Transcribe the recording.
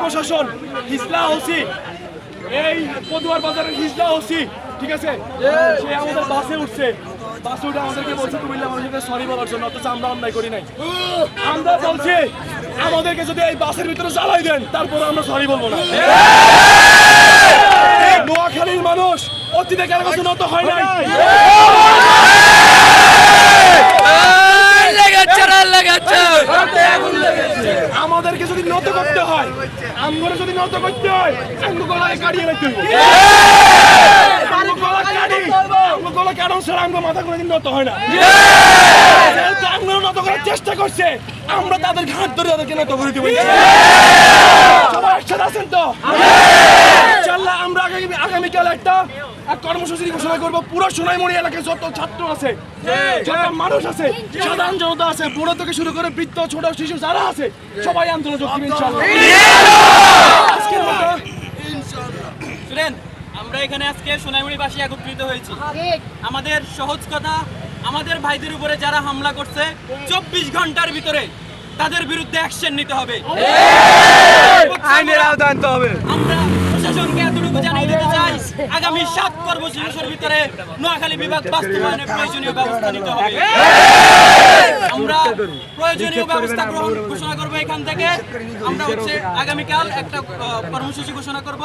প্রশাসন, হিজলা ওসি, এই পদুয়ার বাজারের হিজলা ওসি, ঠিক আছে, সে আমাদের বাসে উঠছে, বাসে উঠে আমাদেরকে বলছে কুমিল্লা মানুষকে সরি বলার জন্য, অথচ আমরা অন্যায় করি নাই। আমরা বলছি আমাদেরকে যদি এই বাসের ভিতরে জ্বালাই দেন তারপরে আমরা সরি বলবো না। নোয়াখালীর মানুষ অতীতে কারো কাছে নত হয় নাই। আমাদেরকে যদি নত করতে হয়, আমরা যদি নত করতে হয়, আমরা গলায় কাটিয়ে রাখতে হবে। গলা কারণ ছাড়া আমরা মাথা কোনোদিন নত হয় না। আমরা নত করার চেষ্টা করছে, আমরা তাদের ঘাট ধরে তাদেরকে নত করে দেবো। সবাই একসাথে আছেন তো? ইনশাআল্লাহ আমরা আগামীকাল একটা কর্মসূচি ঘোষণা করবো। পুরো সোনাইমুড়ি এলাকায় যত ছাত্র আছে, যত মানুষ আছে, সাধারণ জনতা আছে, বড় থেকে শুরু করে বৃদ্ধ, ছোট, শিশু যারা আছে, সবাই আন্দোলন যোগ দিবে ইনশাআল্লাহ। আজকের মতো আমরা এখানে আজকে সোনাইমুড়িবাসী একত্রিত হয়েছি। আমাদের সহজ কথা, আমাদের ভাইদের উপরে যারা হামলা করছে 24 ঘন্টার ভিতরে তাদের বিরুদ্ধে অ্যাকশন নিতে হবে, আইনের আওতায় আনতে হবে। আমরা প্রশাসনকে এতটুকু জানিয়ে দিতে চাই, আগামী 7 কর্মদিবসের ভিতরে নোয়াখালী বিভাগ বাস্তবায়নে প্রয়োজনীয় ব্যবস্থা নিতে হবে। আমরা প্রয়োজনীয় ব্যবস্থা গ্রহণ ঘোষণা করবো। এখান থেকে আমরা আগামীকাল একটা কর্মসূচি ঘোষণা করব।